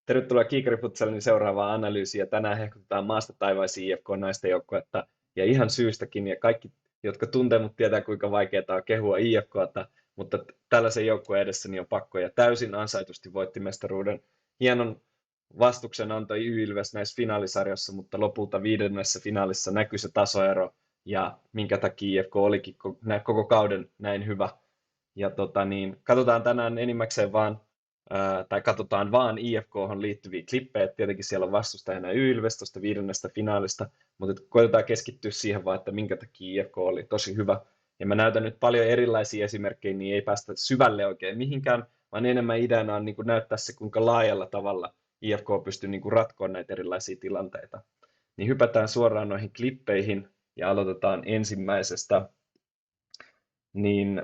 Tervetuloa Kiikarifutsalin seuraavaan analyysiin. Ja tänään hehkutetaan maasta taivaisiin IFK naisten joukkuetta. Ja ihan syystäkin. Ja kaikki, jotka tuntee mut, tietää kuinka vaikeaa on kehua IFKta. Mutta tällaisen joukkueen edessäni on pakko. Ja täysin ansaitusti voitti mestaruuden. Hienon vastuksen antoi Y-Ilves näissä finaalisarjoissa, mutta lopulta viidennessä finaalissa näkyi se tasoero. Ja minkä takia IFK olikin koko kauden näin hyvä. Ja katsotaan tänään enimmäkseen vaan tai katsotaan vaan IFK:hon liittyviä klippejä. Tietenkin siellä on vastustajana Y-Ilves tuosta viidennestä finaalista, mutta koitetaan keskittyä siihen vaan, että minkä takia IFK oli tosi hyvä. Ja mä näytän nyt paljon erilaisia esimerkkejä, niin ei päästä syvälle oikein mihinkään, vaan enemmän ideana on niin kuin näyttää se, kuinka laajalla tavalla IFK pystyy niin kuin ratkoa näitä erilaisia tilanteita. Niin hypätään suoraan noihin klippeihin ja aloitetaan ensimmäisestä. Niin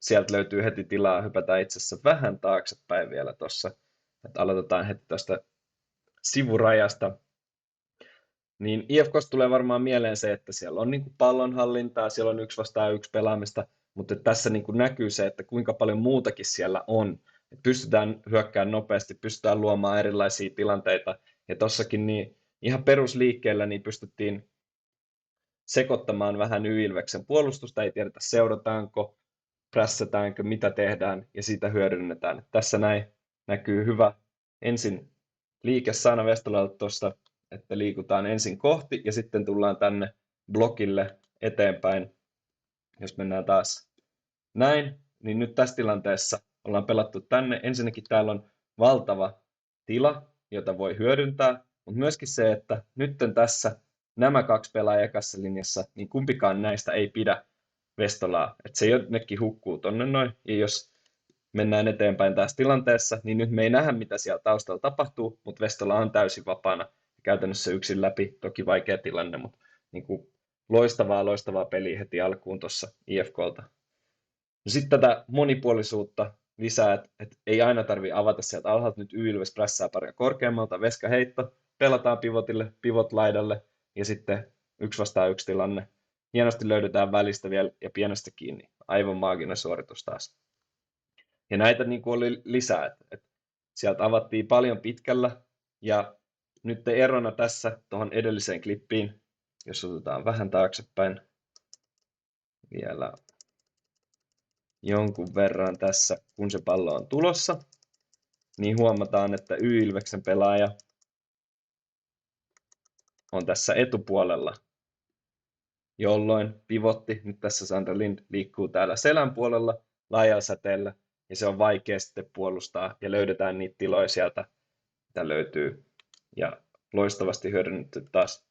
sieltä löytyy heti tilaa, hypätään itse asiassa vähän taaksepäin vielä tuossa. Aloitetaan heti tästä sivurajasta. Niin IFK:sta tulee varmaan mieleen se, että siellä on niinku pallonhallintaa, siellä on 1 vastaan 1 pelaamista, mutta tässä niinku näkyy se, että kuinka paljon muutakin siellä on. Et pystytään hyökkäämään nopeasti, pystytään luomaan erilaisia tilanteita. Ja tossakin niin ihan perusliikkeellä niin pystyttiin sekoittamaan vähän Y-Ilveksen puolustusta, ei tiedetä seurataanko, prässätäänkö, mitä tehdään, ja sitä hyödynnetään. Tässä näin näkyy hyvä ensin liike Saana Vestolalta tuosta, että liikutaan ensin kohti, ja sitten tullaan tänne blokille eteenpäin. Jos mennään taas näin, niin nyt tässä tilanteessa ollaan pelattu tänne. Ensinnäkin täällä on valtava tila, jota voi hyödyntää, mutta myöskin se, että nyt tässä nämä 2 pelaajaa ekassa linjassa, niin kumpikaan näistä ei pidä Vestolaa, että se jonnekin hukkuu tonne noin, ja jos mennään eteenpäin tässä tilanteessa, niin nyt me ei nähdä, mitä siellä taustalla tapahtuu, mutta Vestola on täysin vapaana, käytännössä yksin läpi, toki vaikea tilanne, mutta niin kuin loistavaa peliä heti alkuun tuossa IFKlta. No sitten tätä monipuolisuutta lisää, että ei aina tarvi avata sieltä alhaalta, nyt Y-Ilves prässää paria korkeammalta, Veska heitto, pelataan pivotille, pivot laidalle, ja sitten 1 vastaan 1 tilanne. Hienosti löydetään välistä vielä ja pienestä kiinni. Aivan maaginen suoritus taas. Ja näitä niin kuin oli lisää. Että sieltä avattiin paljon pitkällä. Ja nyt erona tässä tuohon edelliseen klippiin, jos otetaan vähän taaksepäin vielä jonkun verran tässä, kun se pallo on tulossa, niin huomataan, että Y-Ilveksen pelaaja on tässä etupuolella, jolloin pivotti, nyt tässä Sandra Lind liikkuu täällä selän puolella laajalla säteellä, ja se on vaikea sitten puolustaa, ja löydetään niitä tiloja sieltä, mitä löytyy. Ja loistavasti hyödynnetty taas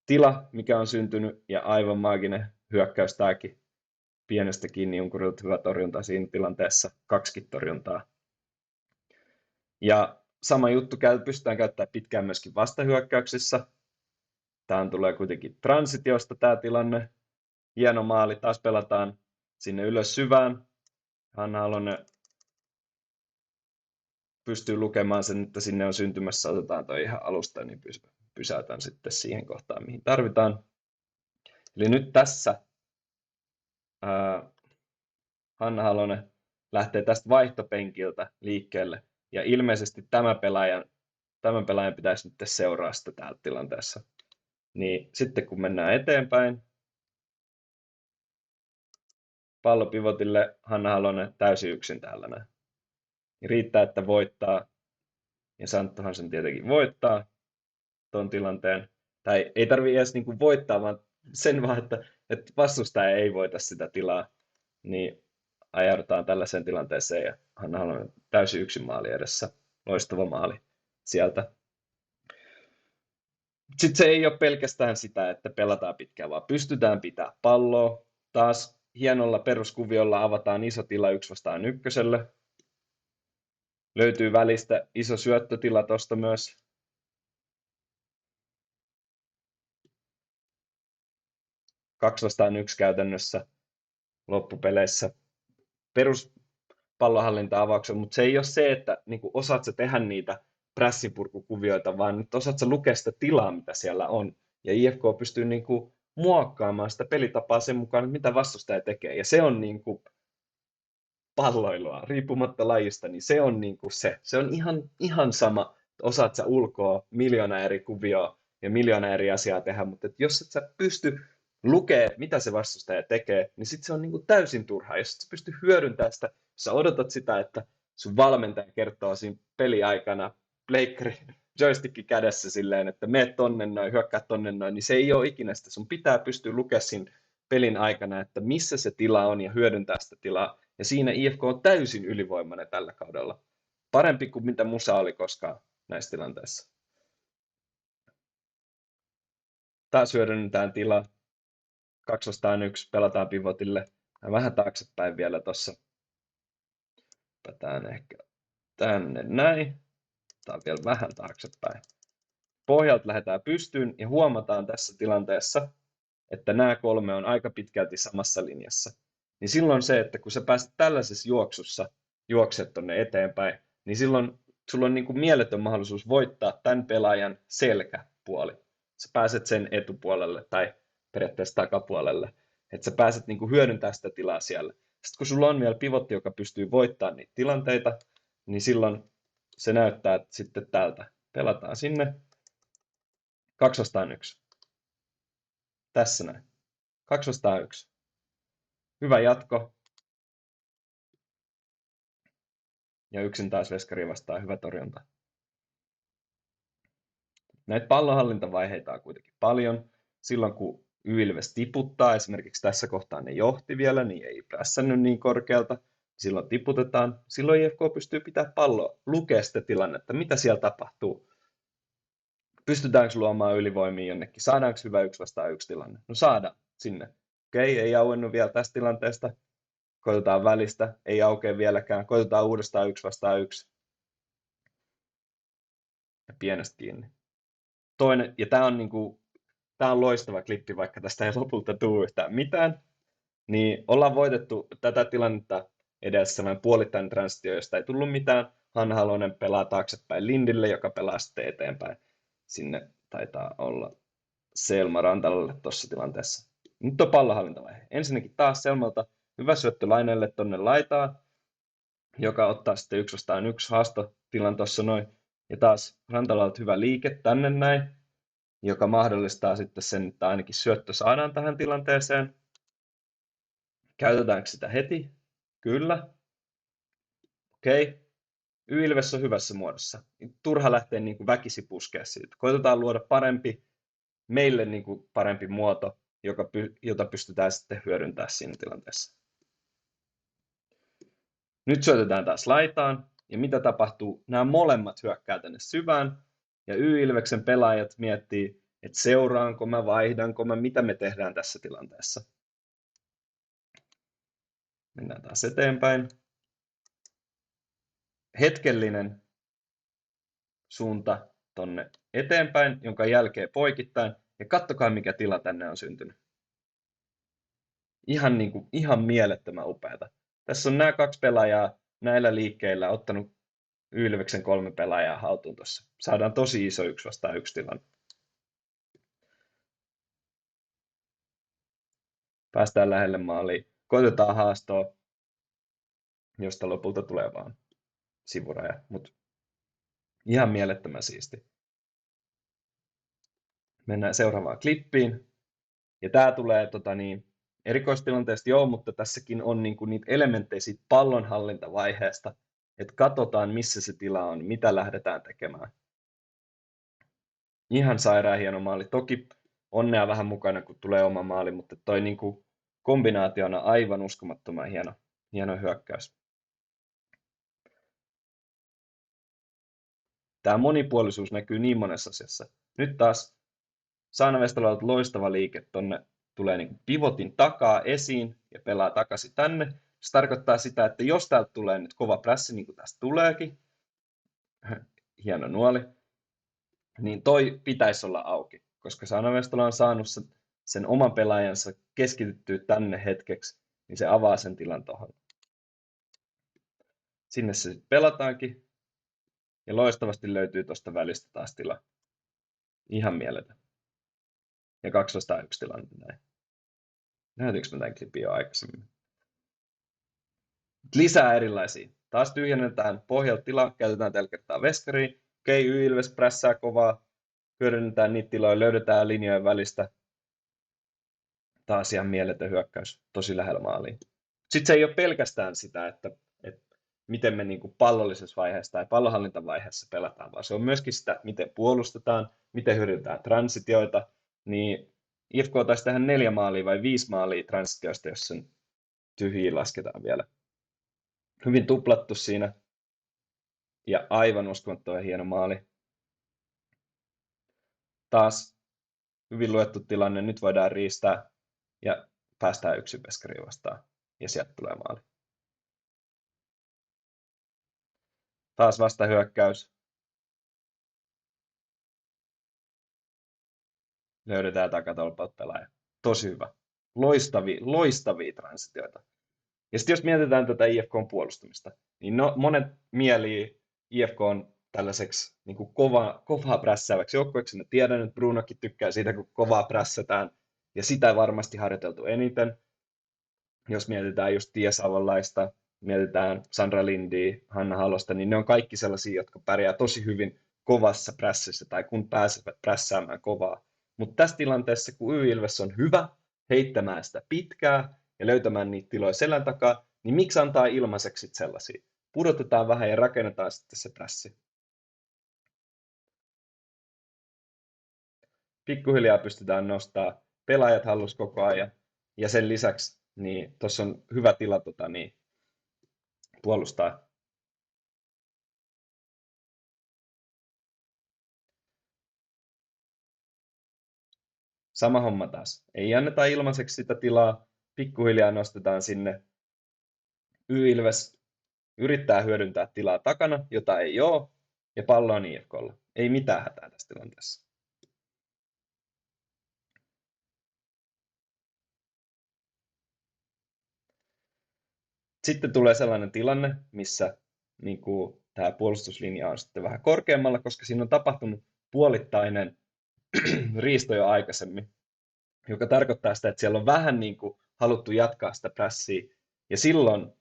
tila, mikä on syntynyt, ja aivan maaginen hyökkäys tämäkin. Pienestä kiinni Junkurilta hyvä torjunta siinä tilanteessa, 2 torjuntaa. Ja sama juttu pystytään käyttämään pitkään myöskin vastahyökkäyksissä. Tähän tulee kuitenkin transitiosta tämä tilanne. Hieno maali, taas pelataan sinne ylös syvään. Hanna Halonen pystyy lukemaan sen, että sinne on syntymässä. Otetaan toi ihan alusta, niin pysäytän sitten siihen kohtaan, mihin tarvitaan. Eli nyt tässä Hanna Halonen lähtee tästä vaihtopenkiltä liikkeelle. Ja ilmeisesti tämän pelaajan pitäisi nyt seuraa sitä täältä tilanteessa. Niin sitten kun mennään eteenpäin, pallo pivotille, Hanna Halonen täysin yksin täällä näin. Niin riittää, että voittaa, ja Santtohan sen tietenkin voittaa tuon tilanteen. Tai ei tarvitse edes niinku voittaa, vaan sen vaan, että vastustaja ei voita sitä tilaa, niin ajaudutaan tällaiseen tilanteeseen, ja Hanna Halonen täysin yksin maali edessä. Loistava maali sieltä. Sitten se ei ole pelkästään sitä, että pelataan pitkään, vaan pystytään pitämään palloa. Taas hienolla peruskuviolla avataan iso tila 1 vastaan 1. Löytyy välistä iso syöttötila tuosta myös. Kaksi vastaan 1 käytännössä loppupeleissä. Peruspallohallinta-avauksella, mutta se ei ole se, että niin osaat sä tehdä niitä prässipurkukuvioita, vaan nyt osaat sä lukea sitä tilaa, mitä siellä on. Ja IFK pystyy niin kuin muokkaamaan sitä pelitapaa sen mukaan, mitä vastustaja tekee. Ja se on niin kuin palloilua, riippumatta lajista, niin se on niin kuin se. Se on ihan sama, osaat sä ulkoa miljoona eri kuvioa ja miljoona eri asiaa tehdä, mutta jos et sä pysty lukee, mitä se vastustaja tekee, niin sitten se on niin kuin täysin turhaa. Jos et sä pysty hyödyntämään sitä, jos sä odotat sitä, että sun valmentaja kertoo siinä peliaikana pleikkari joysticki kädessä silleen, että mene tonne noin, hyökkää tonne noin, niin se ei ole ikinä sitä. Sun pitää pystyä lukemaan siinä pelin aikana, että missä se tila on ja hyödyntää sitä tilaa. Ja siinä IFK on täysin ylivoimainen tällä kaudella. Parempi kuin mitä Musa oli koskaan näissä tilanteissa. Taas hyödynnetään tilaa. 2-1, pelataan pivotille. Ja vähän taaksepäin vielä tuossa. Hypätään ehkä tänne näin. Tämä on vielä vähän taaksepäin. Pohjalta lähdetään pystyyn ja huomataan tässä tilanteessa, että nämä kolme on aika pitkälti samassa linjassa. Niin silloin se, että kun sä pääset tällaisessa juoksussa juokset tonne eteenpäin, niin silloin sulla on niin kuin mieletön mahdollisuus voittaa tämän pelaajan selkäpuoli. Sä pääset sen etupuolelle tai periaatteessa takapuolelle. Että sä pääset niin kuin hyödyntämään sitä tilaa siellä. Sitten kun sulla on vielä pivotti, joka pystyy voittamaan niitä tilanteita, niin silloin se näyttää sitten tältä. Pelataan sinne. 2-1. Tässä näin. 2-1. Hyvä jatko. Ja yksin taas veskari vastaan hyvä torjunta. Näitä pallonhallintavaiheita on kuitenkin paljon. Silloin kun Y-ilves tiputtaa, esimerkiksi tässä kohtaa ne johti vielä, niin ei prässännyt niin korkealta. Silloin tiputetaan. Silloin IFK pystyy pitämään palloa, lukea sitä tilannetta, mitä siellä tapahtuu. Pystytäänkö luomaan ylivoimia jonnekin? Saadaanko hyvä 1-1 tilanne? No saadaan sinne. Okei, ei auennut vielä tästä tilanteesta. Koitetaan välistä, ei aukea vieläkään. Koitetaan uudestaan 1-1. Ja pienestä kiinni. Toinen, ja tämä on loistava klippi, vaikka tästä ei lopulta tule yhtään mitään. Niin ollaan voitettu tätä tilannetta edessä sellainen puolittainen transitio, josta ei tullut mitään. Hanna Halonen pelaa taaksepäin Lindille, joka pelaa sitten eteenpäin. Sinne taitaa olla Selma Rantalalle tuossa tilanteessa. Nyt on pallonhallintavaihe. Ensinnäkin taas Selmalta hyvä syöttö Lainelle tonne laitaan, joka ottaa sitten 1-1 haastotilan tuossa noin. Ja taas Rantalalta hyvä liike tänne näin, joka mahdollistaa sitten sen, että ainakin syöttö saadaan tähän tilanteeseen. Käytetäänkö sitä heti? Kyllä. Okei. Y-ilves on hyvässä muodossa. Turha lähteä niin kuin väkisi puskea siitä. Koitetaan luoda meille niin kuin parempi muoto, jota pystytään sitten hyödyntämään siinä tilanteessa. Nyt syötetään taas laitaan. Ja mitä tapahtuu? Nämä molemmat hyökkää tänne syvään. Ja Y-ilveksen pelaajat miettii, että seuraanko mä, vaihdanko mä, mitä me tehdään tässä tilanteessa. Mennään taas eteenpäin. Hetkellinen suunta tonne eteenpäin, jonka jälkeen poikittain. Ja kattokaa, mikä tila tänne on syntynyt. Ihan mielettömän upeata. Tässä on nämä kaksi pelaajaa näillä liikkeillä ottanut Y-ilveksen 3 pelaajaa haltuun tuossa. Saadaan tosi iso 1-1 tilanne. Päästään lähelle maaliin. Koitetaan haastoa, josta lopulta tulee vaan sivuraja. Mut ihan mielettömän siisti. Mennään seuraavaan klippiin. Ja tää tulee erikoistilanteesta joo, mutta tässäkin on niitä elementtejä siitä pallonhallintavaiheesta, että katsotaan missä se tila on, mitä lähdetään tekemään. Ihan sairaan hieno maali. Toki onnea vähän mukana, kun tulee oma maali, mutta toi kombinaationa aivan uskomattoman hieno hyökkäys. Tämä monipuolisuus näkyy niin monessa asiassa. Nyt taas Saana Vestalalta loistava liike tonne tulee pivotin takaa esiin ja pelaa takaisin tänne. Se tarkoittaa sitä, että jos täältä tulee nyt kova prässi, niin kuin tästä tuleekin, hieno nuoli, niin toi pitäisi olla auki, koska Saana Vestala on saanut sen oman pelaajansa keskityttyä tänne hetkeksi, niin se avaa sen tilan tuohon. Sinne se sitten pelataankin, ja loistavasti löytyy tuosta välistä taas tila. Ihan mieletön. Ja 2-1 tilanne näin. Näytinkö mä tämän klipin jo aikaisemmin? Lisää erilaisia. Taas tyhjennetään pohjalta tila, käytetään tällä kertaa veskaria. Okei, Y-Ilves prässää kovaa, hyödynnetään niitä tiloja, löydetään linjojen välistä. Taas ihan mieletön hyökkäys, tosi lähellä maaliin. Sitten se ei ole pelkästään sitä, että miten me niin kuin pallollisessa vaiheessa tai pallonhallintavaiheessa pelataan, vaan se on myöskin sitä, miten puolustetaan, miten hyödynnetään transitioita. Niin IFK taisi tehdä 4 maalia vai 5 maalia transitioista, jos sen tyhjiä lasketaan vielä. Hyvin tuplattu siinä ja aivan uskomattoman hieno maali. Taas hyvin luettu tilanne, nyt voidaan riistää ja päästään yksin veskariin vastaan ja sieltä tulee maali. Taas vastahyökkäys. Löydetään takatolpalta pelaaja. Tosi hyvä. Loistavia transitioita. Ja sitten jos mietitään tätä IFK:n puolustamista, niin monet mielii IFK:n tällaiseksi niin kuin kovaa prässääväksi joukkueeksi. Mä tiedän, että Brunokin tykkää siitä, kun kovaa prässätään, ja sitä varmasti harjoiteltu eniten. Jos mietitään just Tia Savonlaista, mietitään Sandra Lindiä, Hanna Halosta, niin ne on kaikki sellaisia, jotka pärjää tosi hyvin kovassa prässissä tai kun pääsevät prässäämään kovaa. Mutta tässä tilanteessa, kun Y-Ilves on hyvä heittämään sitä pitkää ja löytämään niitä tiloja selän takaa, niin miksi antaa ilmaiseksi sellaisia? Pudotetaan vähän ja rakennetaan sitten se prässi. Pikkuhiljaa pystytään nostaa pelaajat hallus koko ajan ja sen lisäksi niin tuossa on hyvä tila puolustaa. Sama homma taas. Ei anneta ilmaiseksi sitä tilaa, pikkuhiljaa nostetaan sinne. Y-Ilves yrittää hyödyntää tilaa takana, jota ei ole, ja pallo on IFK:lla. Ei mitään hätää tässä tilanteessa. Sitten tulee sellainen tilanne, missä niin kuin, tämä puolustuslinja on sitten vähän korkeammalla, koska siinä on tapahtunut puolittainen riisto jo aikaisemmin, joka tarkoittaa sitä, että siellä on vähän niin kuin haluttu jatkaa sitä prässiä, ja silloin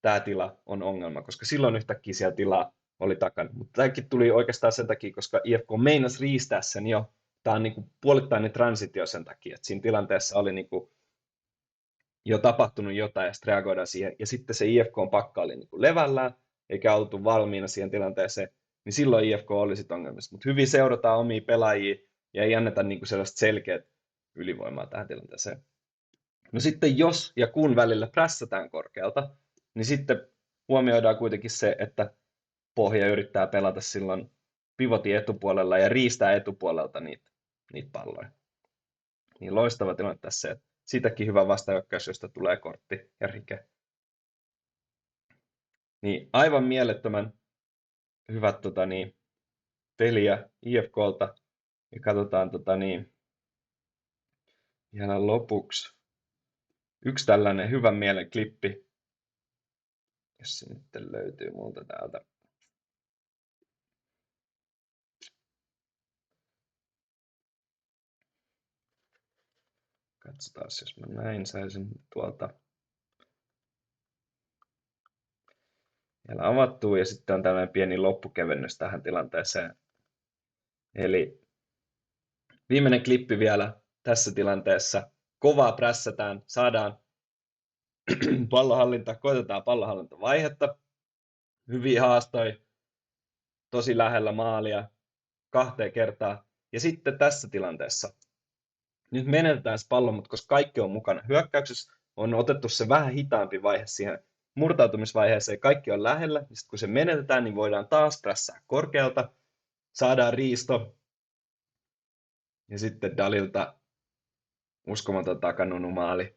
tämä tila on ongelma, koska silloin yhtäkkiä siellä tilaa oli takana. Mutta tämäkin tuli oikeastaan sen takia, koska IFK meinasi riistää sen jo. Tämä on niin puolittainen transitio sen takia, että siinä tilanteessa oli niin kuin jo tapahtunut jotain ja sitten reagoidaan siihen. Ja sitten se IFK-pakka oli niin levällään, eikä oltu valmiina siihen tilanteeseen, niin silloin IFK oli sitten ongelmissa. Mutta hyvin seurataan omia pelaajia ja ei anneta niin kuin sellaista selkeät ylivoimaa tähän tilanteeseen. No sitten jos ja kun välillä prässätään korkealta, niin sitten huomioidaan kuitenkin se, että pohja yrittää pelata silloin pivotin etupuolella ja riistää etupuolelta niitä palloja. Niin loistava tilanne tässä. Siitäkin hyvä vastahyökkäys, josta tulee kortti ja rike. Niin aivan mielettömän hyvät peliä IFKlta. Ja katsotaan ihan lopuksi yksi tällainen hyvän mielen klippi, jos se nyt löytyy multa täältä. Katsotaan, jos mä näin saisin tuolta vielä avattua. Ja sitten on tällainen pieni loppukevennys tähän tilanteeseen. Eli viimeinen klippi vielä tässä tilanteessa. Kovaa prässätään, saadaan pallonhallinta, koitetaan pallonhallintavaihetta. Hyviä haastoi, tosi lähellä maalia 2 kertaa. Ja sitten tässä tilanteessa nyt menetetään se pallo, mutta koska kaikki on mukana hyökkäyksessä, on otettu se vähän hitaampi vaihe siihen murtautumisvaiheeseen, kaikki on lähellä, ja sitten kun se menetetään, niin voidaan taas prässää korkealta, saadaan riisto, ja sitten Dalilta uskomaton takanunumaali.